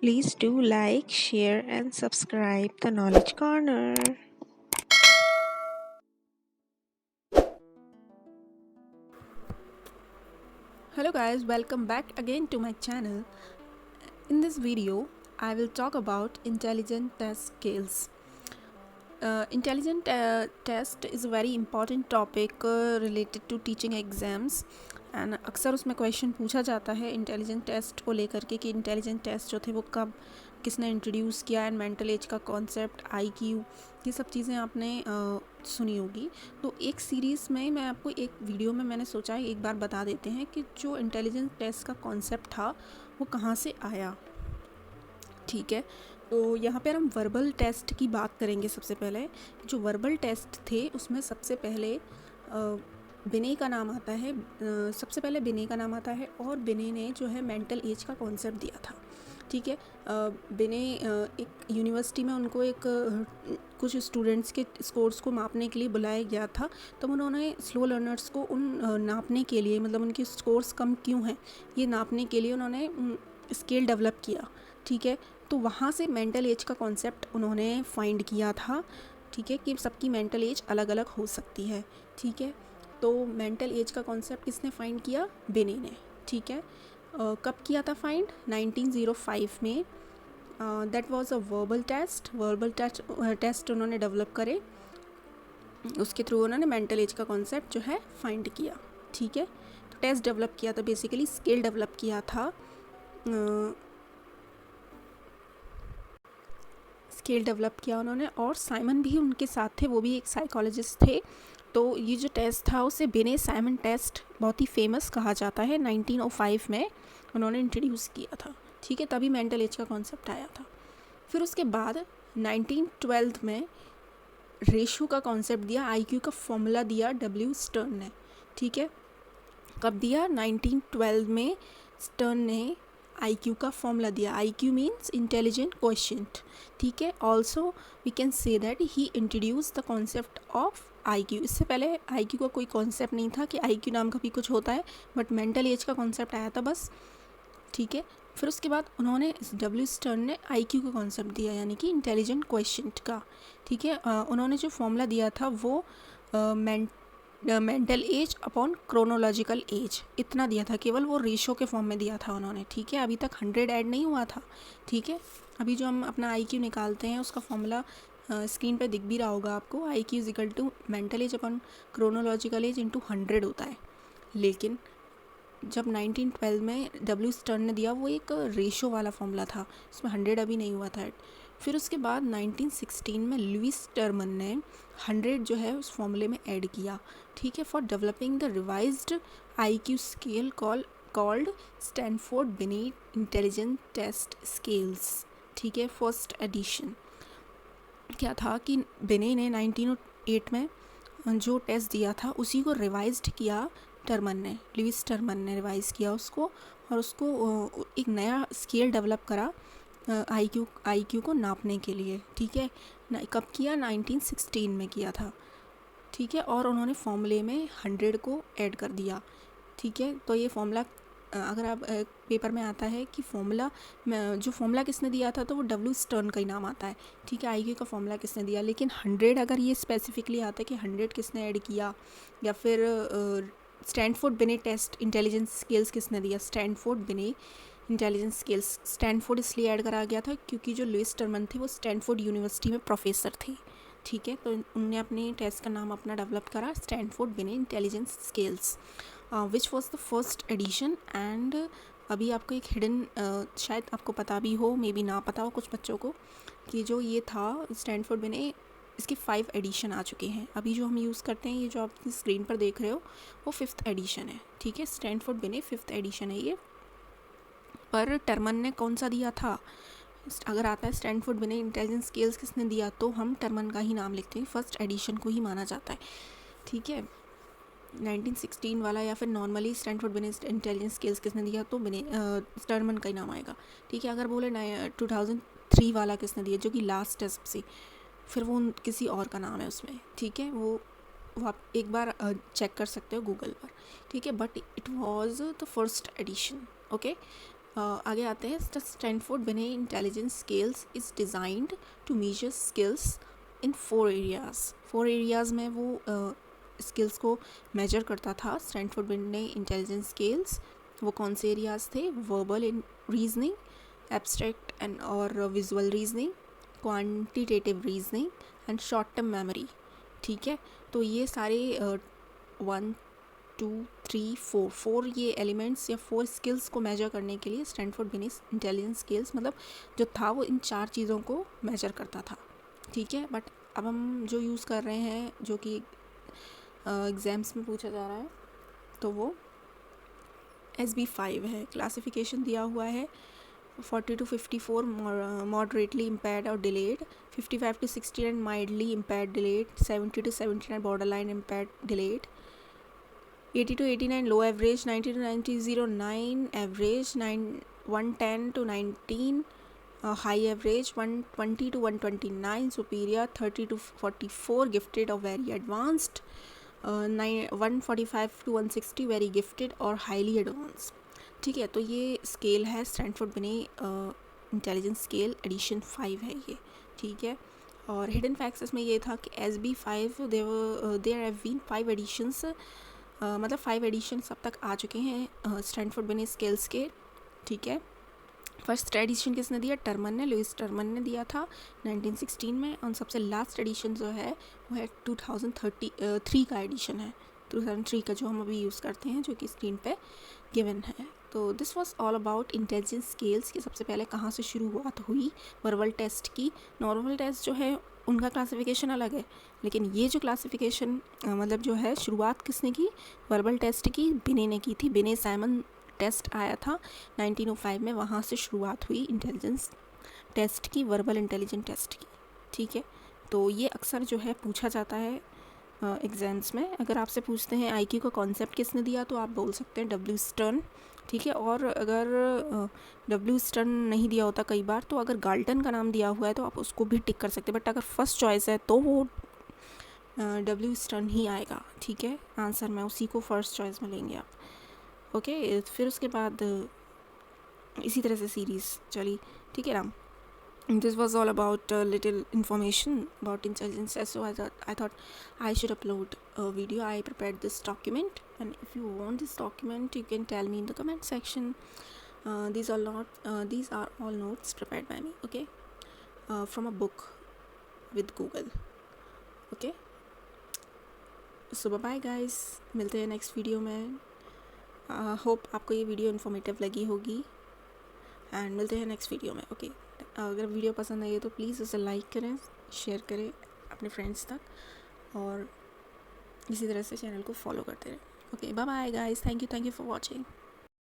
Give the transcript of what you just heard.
Please do like, share, and subscribe the Knowledge Corner. Hello guys, welcome back again to my channel. In this video, I will talk about intelligent test scales. Intelligent test is a very important topic related to teaching exams and अक्सर उसमें question पूछा जाता है intelligent test को लेकर के कि intelligent test जो थे वो कब किसने इंट्रोड्यूस किया एंड मेंटल एज का कॉन्सेप्ट आईक्यू ये सब चीज़ें आपने सुनी होगी। तो एक सीरीज़ में मैं आपको एक वीडियो में मैंने सोचा है एक बार बता देते हैं कि जो इंटेलिजेंट टेस्ट का कॉन्सेप्ट था वो कहाँ से आया। ठीक है, तो यहाँ पर हम वर्बल टेस्ट की बात करेंगे। सबसे पहले जो वर्बल टेस्ट थे उसमें सबसे पहले बिने का नाम आता है। सबसे पहले बिने का नाम आता है और बिने ने जो है मेंटल एज का कॉन्सेप्ट दिया था। ठीक है, बिने एक यूनिवर्सिटी में उनको एक कुछ स्टूडेंट्स के स्कोर्स को मापने के लिए बुलाया गया था। तब उन्होंने स्लो लर्नर्स को उन नापने के लिए, मतलब उनके स्कोर्स कम क्यों हैं ये नापने के लिए उन्होंने स्केल डेवलप किया। ठीक है, तो वहाँ से मेंटल एज का कॉन्सेप्ट उन्होंने फाइंड किया था। ठीक है, कि सबकी मेंटल एज अलग अलग हो सकती है। ठीक है, तो मेंटल एज का कॉन्सेप्ट किसने फाइंड किया? बिने ने। ठीक है, कब किया था फाइंड? 1905 में। That was a verbal test उन्होंने डेवलप करे, उसके थ्रू उन्होंने मेंटल एज का कॉन्सेप्ट जो है फाइंड किया। ठीक है, तो टेस्ट डेवलप किया था, बेसिकली स्केल डेवलप किया था। स्केल डेवलप किया उन्होंने और साइमन भी उनके साथ थे, वो भी एक साइकोलॉजिस्ट थे। तो ये जो टेस्ट था उसे बिने साइमन टेस्ट बहुत ही फेमस कहा जाता है। 1905 में उन्होंने इंट्रोड्यूस किया था। ठीक है, तभी मेंटल एज का कॉन्सेप्ट आया था। फिर उसके बाद 1912 में रेशो का कॉन्सेप्ट दिया, आईक्यू का फॉर्मूला दिया डब्ल्यू स्टर्न ने। ठीक है, कब दिया? 1912 में स्टर्न ने आईक्यू का फॉर्मूला दिया। IQ means intelligent quotient. ठीक है, also we can say that he introduce the concept of IQ. इससे पहले आईक्यू का कोई कॉन्सेप्ट नहीं था कि आईक्यू नाम का भी कुछ होता है, बट मेंटल एज का कॉन्सेप्ट आया था बस। ठीक है, फिर उसके बाद उन्होंने डब्ल्यू स्टर्न ने आईक्यू का कॉन्सेप्ट दिया, यानी कि इंटेलिजेंट क्वेश्चंट का। ठीक है, उन्होंने जो फॉर्मूला दिया था वो mental age upon chronological as इतना दिया था, केवल वो रेशो के फॉर्म में दिया था उन्होंने। ठीक है, अभी तक 100 ऐड नहीं हुआ था। ठीक है, अभी जो हम अपना आईक्यू निकालते हैं उसका फॉर्मूला स्क्रीन पे दिख भी रहा होगा आपको। IQ is equal to mental age upon chronological age into 100 होता है। लेकिन जब 1912 में डब्ल्यू स्टर्न ने दिया वो एक रेशो वाला फॉर्मूला था, उसमें 100 अभी नहीं हुआ था। फिर उसके बाद 1916 में लुईस टर्मन ने 100 जो है उस फॉर्मूले में ऐड किया। ठीक है, for developing the revised IQ scale called Stanford बिने इंटेलिजेंट टेस्ट स्केल्स। ठीक है, फर्स्ट एडिशन क्या था कि बिने ने 1908 में जो टेस्ट दिया था उसी को रिवाइज्ड किया टर्मन ने, लुईस टर्मन ने रिवाइज़ किया उसको, और उसको एक नया स्केल डेवलप करा आईक्यू को नापने के लिए। ठीक है, कब किया? 1916 में किया था। ठीक है, और उन्होंने फॉर्मूले में 100 को ऐड कर दिया। ठीक है, तो ये फॉर्मूला अगर आप पेपर में आता है कि फॉर्मूला जो फॉर्मूला किसने दिया था तो वो डब्ल्यू स्टर्न का ही नाम आता है। ठीक है, आईक्यू का फॉर्मूला किसने दिया, लेकिन 100 अगर ये स्पेसिफिकली आता है कि 100 किसने ऐड किया, या फिर स्टैनफोर्ड बिने टेस्ट इंटेलिजेंस स्किल्स किसने दिया, Stanford Binet intelligence skills. Stanford इसलिए ऐड करा गया था क्योंकि जो लुईस टर्मन थे वो स्टैनफोर्ड यूनिवर्सिटी में प्रोफेसर थे। ठीक है, तो उनने अपने टेस्ट का नाम अपना डेवलप करा Stanford Binet intelligence skills, which was the first addition. And अभी आपको एक हिडन शायद आपको पता भी हो, मे बी ना पता हो कुछ बच्चों को, कि जो ये था स्टैनफोर्ड बिने, इसके 5 एडिशन आ चुके हैं। अभी जो हम यूज़ करते हैं, ये जो आप स्क्रीन पर देख रहे हो वो 5th एडिशन है। ठीक है, स्टैनफोर्ड बिने 5th एडिशन है ये। पर टर्मन ने कौन सा दिया था? अगर आता है स्टैनफोर्ड बिने इंटेलिजेंस स्केल्स किसने दिया तो हम टर्मन का ही नाम लिखते हैं, फर्स्ट एडिशन को ही माना जाता है। ठीक है, 1916 वाला या फिर normally Stanford Binet intelligence scales किसने दिया तो बिने टर्मन का ही नाम आएगा। ठीक है, अगर बोले 2003 वाला किसने दिया जो कि लास्ट है सबसे, फिर वो किसी और का नाम है उसमें। ठीक है, वो आप एक बार चेक कर सकते हो गूगल पर। ठीक है, but it was the first edition. Okay, आगे आते हैं. Stanford Binet intelligence scales is designed to measure skills in 4 areas. 4 areas में वो स्किल्स को मेजर करता था. स्टैनफोर्ड बिने इंटेलिजेंस स्केल्स, वो कौन से एरियाज़ थे? Verbal in reasoning, abstract and और visual reasoning, quantitative reasoning and short term memory. ठीक है, तो ये सारे 1 2 3 4 ये एलिमेंट्स या 4 स्किल्स को मेजर करने के लिए स्टैनफोर्ड बिने इंटेलिजेंस स्किल्स मतलब जो था वो इन 4 चीज़ों को मेजर करता था. ठीक है, बट अब हम जो यूज़ कर रहे हैं जो कि एग्ज़ाम्स में पूछा जा रहा है तो वो SB5 है. क्लासिफिकेशन दिया हुआ है 40 to 54 moderately impaired or delayed, 55 to 69 mildly impaired delayed, 70 to 79 borderline impaired delayed, 80 to 89 low average, 90 to 909 average, 110 to 19 high average, 120 to 129 superior, 30 to 44 gifted or very advanced, 145 to 160 very gifted और highly advanced. ठीक है, तो ये scale है Stanford Binet intelligence scale addition 5 है ये. ठीक है, और हिडन फैक्ट्स इसमें ये था कि SB5 there have been 5 editions, मतलब 5 एडिशंस अब तक आ चुके हैं स्टैनफोर्ड बिने स्केल्स के. ठीक है, फर्स्ट एडिशन किसने दिया? टर्मन ने, लुइस टर्मन ने दिया था 1916 में. और सबसे लास्ट एडिशन जो है वो है 2003 का एडिशन है, 2003 का जो हम अभी यूज़ करते हैं जो कि स्क्रीन पे गिवन है. तो this was all about intelligence scales की सबसे पहले कहाँ से शुरुआत हुई वर्बल टेस्ट की. नॉर्मल टेस्ट जो है उनका क्लासिफिकेशन अलग है, लेकिन ये जो क्लासिफिकेशन मतलब जो है शुरुआत किसने की? वर्बल टेस्ट की बिने ने की थी. बिने साइमन टेस्ट आया था 1905 में, वहाँ से शुरुआत हुई इंटेलिजेंस टेस्ट की, वर्बल इंटेलिजेंस टेस्ट की. ठीक है, तो ये अक्सर जो है पूछा जाता है एग्ज़ाम्स में. अगर आपसे पूछते हैं IQ का कॉन्सेप्ट किसने दिया तो आप बोल सकते हैं W स्टर्न. ठीक है, और अगर W स्टर्न नहीं दिया होता कई बार तो अगर गाल्टन का नाम दिया हुआ है तो आप उसको भी टिक कर सकते हैं, बट अगर फर्स्ट चॉइस है तो वो W स्टर्न ही आएगा. ठीक है, आंसर में उसी को फर्स्ट चॉइस में लेंगे आप. ओके, फिर उसके बाद इसी तरह से सीरीज़ चली. ठीक है ना. This was all about little information about intelligence test. So I thought I should upload a video. I prepared this document, and if you want this document, you can tell me in the comment section. These are all notes prepared by me. Okay, from a book with Google. Okay. So bye bye guys. मिलते हैं next video में. Hope आपको ये video informative लगी होगी. And मिलते हैं next video में. ओके, अगर वीडियो पसंद आई है तो प्लीज़ उसे लाइक करें, शेयर करें अपने फ्रेंड्स तक, और इसी तरह से चैनल को फॉलो करते रहें. Okay, bye bye guys. Thank you for watching.